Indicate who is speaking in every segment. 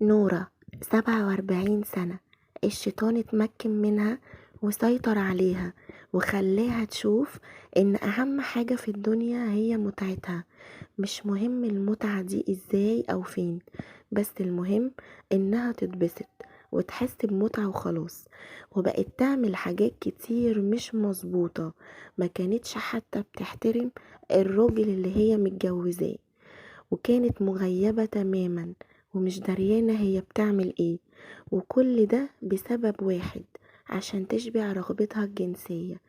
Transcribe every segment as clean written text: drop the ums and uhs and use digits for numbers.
Speaker 1: نورة 47 سنة. الشيطان اتمكن منها وسيطر عليها وخلاها تشوف ان اهم حاجة في الدنيا هي متعتها. مش مهم المتعة دي ازاي او فين، بس المهم انها تتبسط وتحس بمتعة وخلاص. وبقت تعمل حاجات كتير مش مظبوطة، ما كانتش حتى بتحترم الراجل اللي هي متجوزاه، وكانت مغيبة تماما ومش دريانة هي بتعمل ايه. وكل ده بسبب واحد، عشان تشبع رغبتها الجنسية.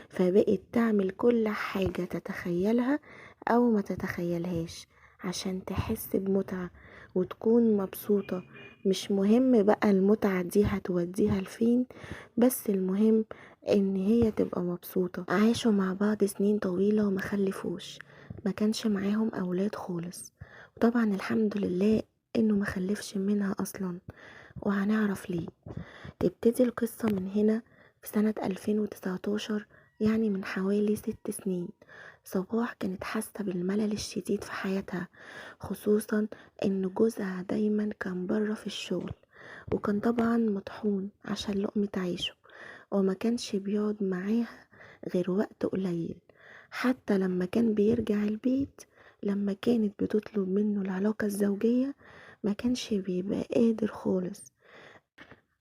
Speaker 1: فبقت تعمل كل حاجة تتخيلها او ما تتخيلهاش عشان تحس بمتعة وتكون مبسوطة. مش مهم بقى المتعة دي هتوديها لفين، بس المهم ان هي تبقى مبسوطة. عاشوا مع بعض سنين طويلة وما خلفوش، ما كانش معاهم اولاد خالص. وطبعا الحمد لله انه ما خلفش منها اصلا، وهنعرف ليه. تبتدي القصة من هنا. في سنة 2019، يعني من حوالي 6 سنين، صباح كانت حاسة بالملل الشديد في حياتها، خصوصا ان جوزها دايما كان بره في الشغل، وكان طبعا مطحون عشان لقمة عيشه، وما كانش بيقعد معاها غير وقت قليل. حتى لما كان بيرجع البيت، لما كانت بتطلب منه العلاقة الزوجية، ما كانش بيبقى قادر خالص،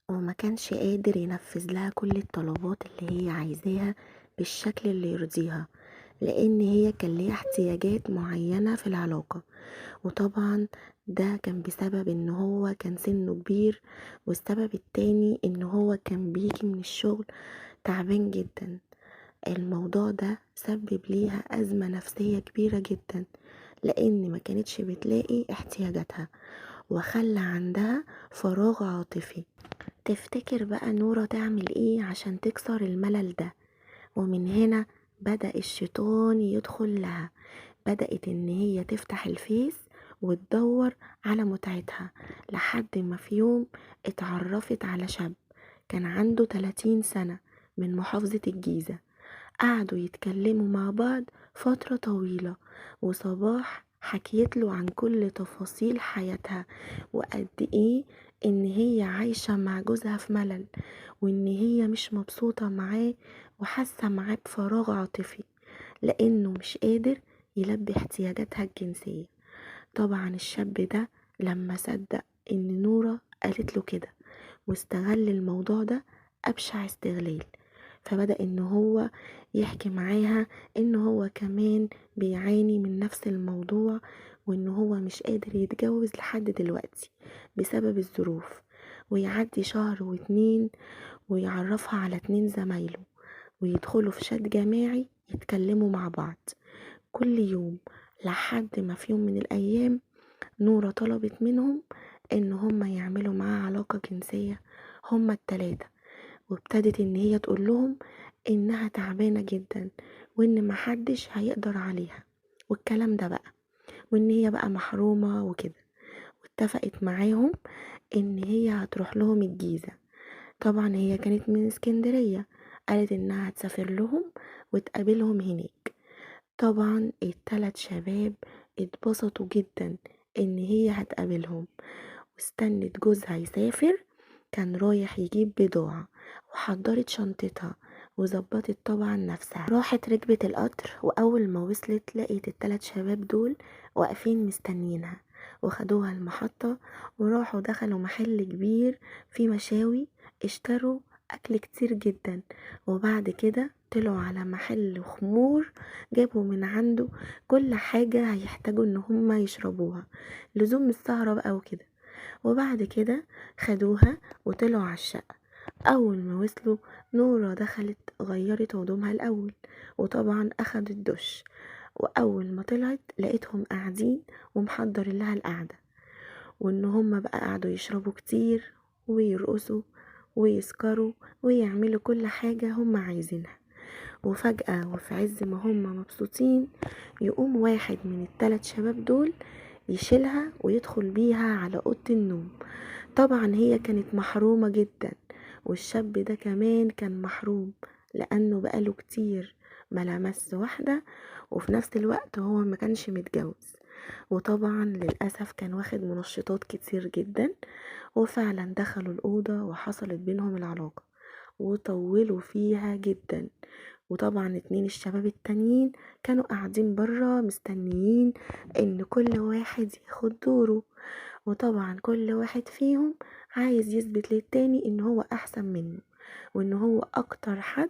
Speaker 1: وما كانش قادر ينفذ لها كل الطلبات اللي هي عايزاها بالشكل اللي يرضيها، لان هي كان ليها احتياجات معينة في العلاقة. وطبعا ده كان بسبب ان هو كان سنه كبير، والسبب التاني ان هو كان بيجي من الشغل تعبان جدا. الموضوع ده سبب ليها أزمة نفسية كبيرة جدا، لأن ما كانتش بتلاقي احتياجاتها، وخلى عندها فراغ عاطفي. تفتكر بقى نورة تعمل ايه عشان تكسر الملل ده؟ ومن هنا بدأ الشيطان يدخل لها. بدأت ان هي تفتح الفيس وتدور على متعتها، لحد ما في يوم اتعرفت على شاب كان عنده 30 سنة من محافظة الجيزة. قعدوا يتكلموا مع بعض فترة طويلة، وصباح حكيت له عن كل تفاصيل حياتها، وقد ايه ان هي عايشة مع جوزها في ملل، وان هي مش مبسوطة معاه، وحاسة معاه بفراغ عاطفي لانه مش قادر يلبي احتياجاتها الجنسية. طبعا الشاب ده لما صدق ان نورة قالت له كده، واستغل الموضوع ده أبشع استغلال، فبدأ ان هو يحكي معاها ان هو كمان بيعاني من نفس الموضوع، وان هو مش قادر يتجوز لحد دلوقتي بسبب الظروف. ويعدي شهر واتنين، ويعرفها على 2 زمايله، ويدخلوا في شات جماعي يتكلموا مع بعض كل يوم. لحد ما في يوم من الأيام نورة طلبت منهم ان هما يعملوا معاها علاقة جنسية، هما التلاتة. وابتدت ان هي تقول لهم انها تعبانة جدا، وان محدش هيقدر عليها والكلام ده بقى، وان هي بقى محرومة وكده. واتفقت معاهم ان هي هتروح لهم الجيزة. طبعا هي كانت من اسكندرية، قالت انها هتسافر لهم وتقابلهم هناك. طبعا ال3 شباب اتبسطوا جدا ان هي هتقابلهم، واستنت جوزها يسافر. كان رايح يجيب بضاعة، وحضرت شنطتها وظبطت طبعا نفسها. راحت ركبت القطر، واول ما وصلت لقيت ال3 شباب دول واقفين مستنيينها، وخدوها المحطة، وراحوا دخلوا محل كبير فيه مشاوي، اشتروا اكل كتير جدا. وبعد كده طلعوا على محل خمور، جابوا من عنده كل حاجة هيحتاجوا ان هما يشربوها، لزوم السهرة بقى وكده. وبعد كده خدوها وطلعوا على الشقة. اول ما وصلوا، نورة دخلت غيرت هدومها الاول، وطبعا اخدت دش. واول ما طلعت لقيتهم قاعدين ومحضر لها القعدة، وان هما بقى قعدوا يشربوا كتير ويرقصوا ويسكروا ويعملوا كل حاجة هما عايزينها. وفجأة وفي عز ما هما مبسوطين، يقوم واحد من ال3 شباب دول يشيلها ويدخل بيها على أوضة النوم. طبعا هي كانت محرومة جدا، والشاب ده كمان كان محروم، لأنه بقاله كتير ما لمس واحدة، وفي نفس الوقت هو ما كانش متجوز. وطبعا للأسف كان واخد منشطات كتير جدا. وفعلا دخلوا الأوضة وحصلت بينهم العلاقة وطولوا فيها جدا. وطبعا اتنين الشباب التانيين كانوا قاعدين برا مستنيين ان كل واحد ياخد دوره. وطبعا كل واحد فيهم عايز يثبت للتاني ان هو احسن منه وان هو اكتر حد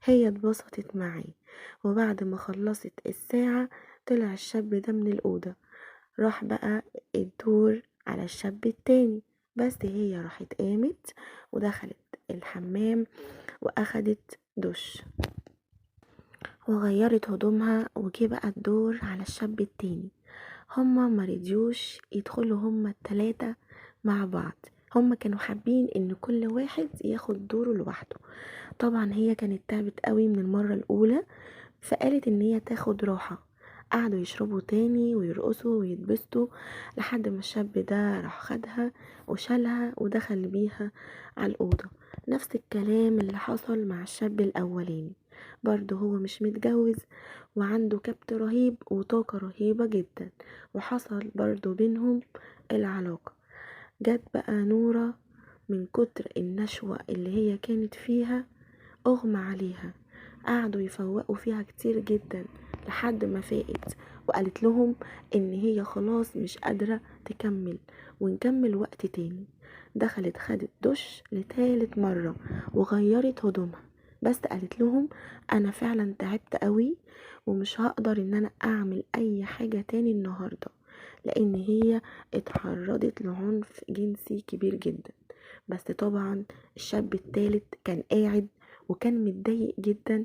Speaker 1: هي اتبسطت معاه. وبعد ما خلصت الساعة طلع الشاب ده من الأوضة، راح بقى الدور على الشاب التاني. بس هي راحت قامت ودخلت الحمام واخدت دش وغيرت هدومها، وجه بقى الدور على الشاب التاني. هما مرضيوش يدخلوا هما التلاتة مع بعض، هما كانوا حابين ان كل واحد ياخد دوره لوحده. طبعا هي كانت تعبت قوي من المرة الاولى، فقالت ان هي تاخد راحة. قعدوا يشربوا تاني ويرقصوا ويتبسطوا لحد ما الشاب ده راح خدها وشالها ودخل بيها على الأوضة. نفس الكلام اللي حصل مع الشاب الأولاني، برضه هو مش متجوز وعنده كبت رهيب وطاقة رهيبة جدا، وحصل برضه بينهم العلاقة. جت بقى نورة من كتر النشوة اللي هي كانت فيها اغمى عليها. قعدوا يفوقوا فيها كتير جدا لحد ما فاقت وقالت لهم ان هي خلاص مش قادرة تكمل ونكمل وقت تاني. دخلت خدت دش لتالت مرة وغيرت هدومها، بس قالت لهم انا فعلا تعبت قوي ومش هقدر ان انا اعمل اي حاجة تاني النهاردة، لان هي اتعرضت لعنف جنسي كبير جدا. بس طبعا الشاب التالت كان قاعد وكان متضايق جدا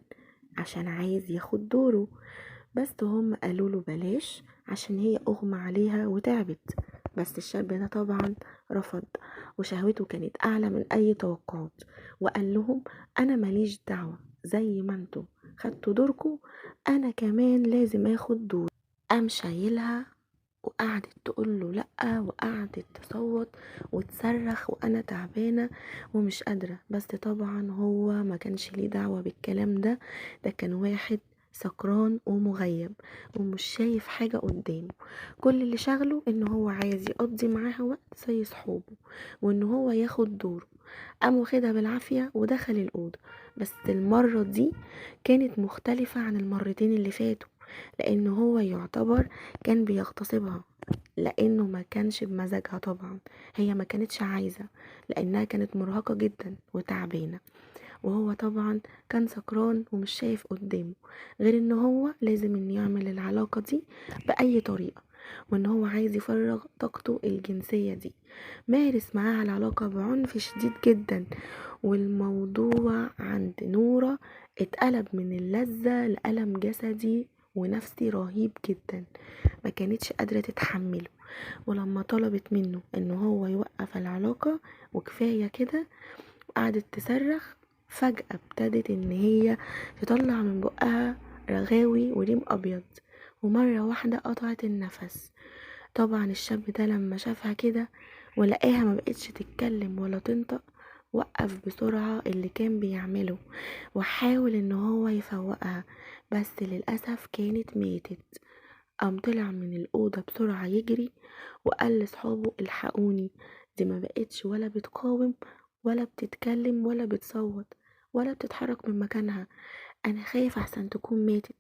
Speaker 1: عشان عايز ياخد دوره، بس هم قالوا له بلاش عشان هي اغمى عليها وتعبت. بس الشاب ده طبعا رفض وشهوته كانت اعلى من اي توقعات، وقال لهم انا ماليش دعوة، زي ما انتوا خدتوا دوركم انا كمان لازم اخد دور. قام شايلها وقعدت تقول له لأ، وقعدت تصوت وتصرخ وانا تعبانة ومش قادرة. بس طبعا هو ما كانش ليه دعوة بالكلام ده، ده كان واحد سكران ومغيب ومش شايف حاجة قدامه. كل اللي شغله ان هو عايز يقضي معاها وقت زي صحابه وان هو ياخد دوره. قام واخدها بالعافية ودخل الأوضة. بس المرة دي كانت مختلفة عن المرتين اللي فاتوا، لأنه هو يعتبر كان بيغتصبها، لأنه ما كانش بمزاجها. طبعا هي ما كانتش عايزة لأنها كانت مرهقة جدا وتعبانة، وهو طبعا كان سكران ومش شايف قدامه غير ان هو لازم ان يعمل العلاقة دي بأي طريقة، وان هو عايز يفرغ طاقته الجنسية دي. مارس معاها العلاقة بعنف شديد جدا، والموضوع عند نورة اتقلب من اللذة لألم جسدي ونفسي رهيب جدا، ما كانتش قادرة تتحمله. ولما طلبت منه ان هو يوقف العلاقة وكفاية كده وقعدت تصرخ، فجأة ابتدت ان هي تطلع من بقها رغاوي وريم ابيض، ومرة واحدة قطعت النفس. طبعا الشاب ده لما شافها كده ولقاها ما بقتش تتكلم ولا تنطق، وقف بسرعة اللي كان بيعمله وحاول ان هو يفوقها، بس للأسف كانت ماتت. قام طلع من الأوضة بسرعة يجري وقال لصحابه الحقوني، دي ما بقتش ولا بتقاوم ولا بتتكلم ولا بتصوت ولا بتتحرك من مكانها، انا خايف احسن تكون ماتت.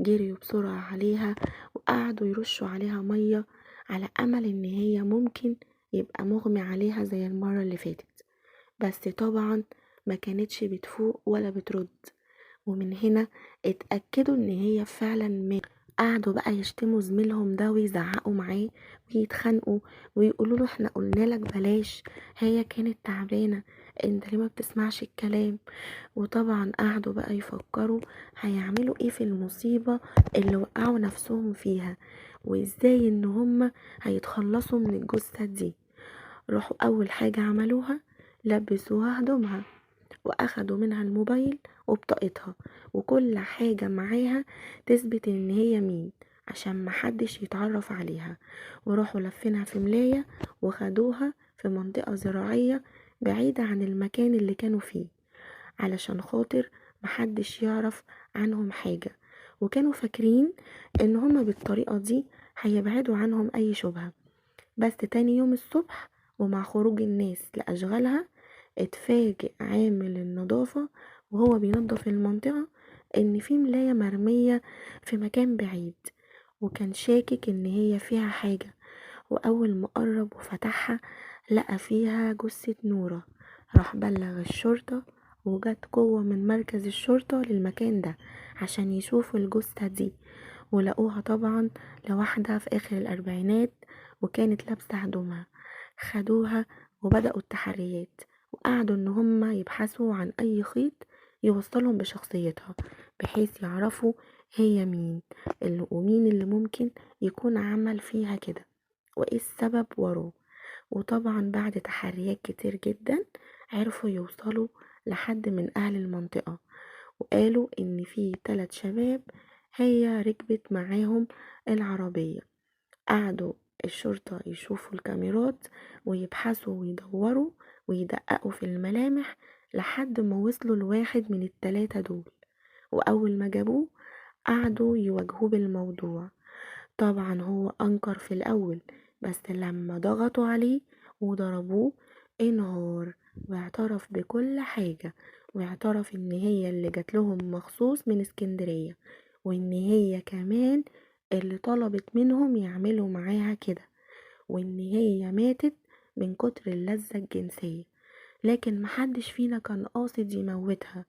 Speaker 1: جريوا بسرعة عليها وقعدوا يرشوا عليها مية على امل ان هي ممكن يبقى مغمي عليها زي المرة اللي فاتت، بس طبعا ما كانتش بتفوق ولا بترد. ومن هنا اتأكدوا ان هي فعلا ماتت. قعدوا بقى يشتموا زميلهم ده ويزعقوا معاه ويتخانقوا ويقولوا له احنا قلنا لك بلاش، هي كانت تعبانة، انت ليه ما بتسمعش الكلام؟ وطبعا قعدوا بقى يفكروا هيعملوا ايه في المصيبة اللي وقعوا نفسهم فيها، وازاي ان هم هيتخلصوا من الجثة دي. راحوا اول حاجة عملوها لبسوها هدومها واخدوا منها الموبايل وبطاقتها وكل حاجة معاها تثبت ان هي مين عشان محدش يتعرف عليها، وراحوا لفينها في ملاية وخدوها في منطقة زراعية بعيدة عن المكان اللي كانوا فيه علشان خاطر محدش يعرف عنهم حاجة. وكانوا فاكرين ان هما بالطريقة دي هيبعدوا عنهم أي شبهة. بس تاني يوم الصبح ومع خروج الناس لأشغالها اتفاجئ عامل النظافة وهو بينظف المنطقة إن في ملاية مرمية في مكان بعيد، وكان شاكك إن هي فيها حاجة. وأول ما قرب وفتحها لقى فيها جثة نورة. راح بلغ الشرطة، وجت قوة من مركز الشرطة للمكان ده عشان يشوفوا الجثة دي، ولقوها طبعا لواحدة في آخر الأربعينات وكانت لابسة هدومها. خدوها وبدأوا التحريات، وقعدوا ان هما يبحثوا عن اي خيط يوصلهم بشخصيتها، بحيث يعرفوا هي مين ومين اللي ممكن يكون عمل فيها كده وايه السبب وراه. وطبعا بعد تحريات كتير جدا عرفوا يوصلوا لحد من اهل المنطقة، وقالوا ان في 3 شباب هي ركبت معاهم العربية. قعدوا الشرطة يشوفوا الكاميرات ويبحثوا ويدوروا ويدققوا في الملامح لحد ما وصلوا لواحد من ال3 دول. وأول ما جابوه قعدوا يواجهوه بالموضوع. طبعا هو أنكر في الأول، بس لما ضغطوا عليه وضربوه انهار واعترف بكل حاجة، واعترف ان هي اللي جات لهم مخصوص من اسكندرية، وان هي كمان اللي طلبت منهم يعملوا معاها كده، وان هي ماتت من كتر اللذة الجنسية، لكن محدش فينا كان قاصد يموتها.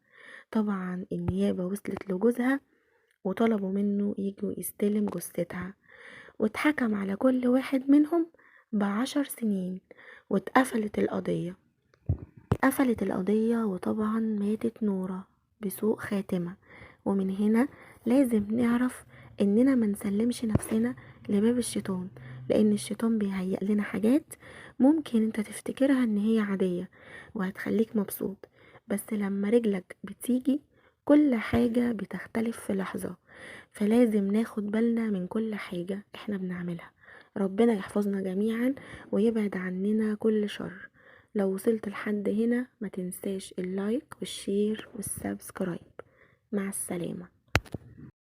Speaker 1: طبعا النيابة وصلت لجوزها وطلبوا منه يجوا يستلم جثتها، واتحكم على كل واحد منهم ب10 سنين، واتقفلت القضية. قفلت القضية وطبعا ماتت نورة بسوء خاتمة. ومن هنا لازم نعرف اننا منسلمش نفسنا لباب الشيطان، لان الشيطان بيهيأ لنا حاجات ممكن انت تفتكرها ان هي عادية وهتخليك مبسوط، بس لما رجلك بتيجي كل حاجة بتختلف في لحظة. فلازم ناخد بالنا من كل حاجة احنا بنعملها. ربنا يحفظنا جميعا ويبعد عننا كل شر. لو وصلت لحد هنا ما تنساش اللايك والشير والسبسكرايب. مع السلامة.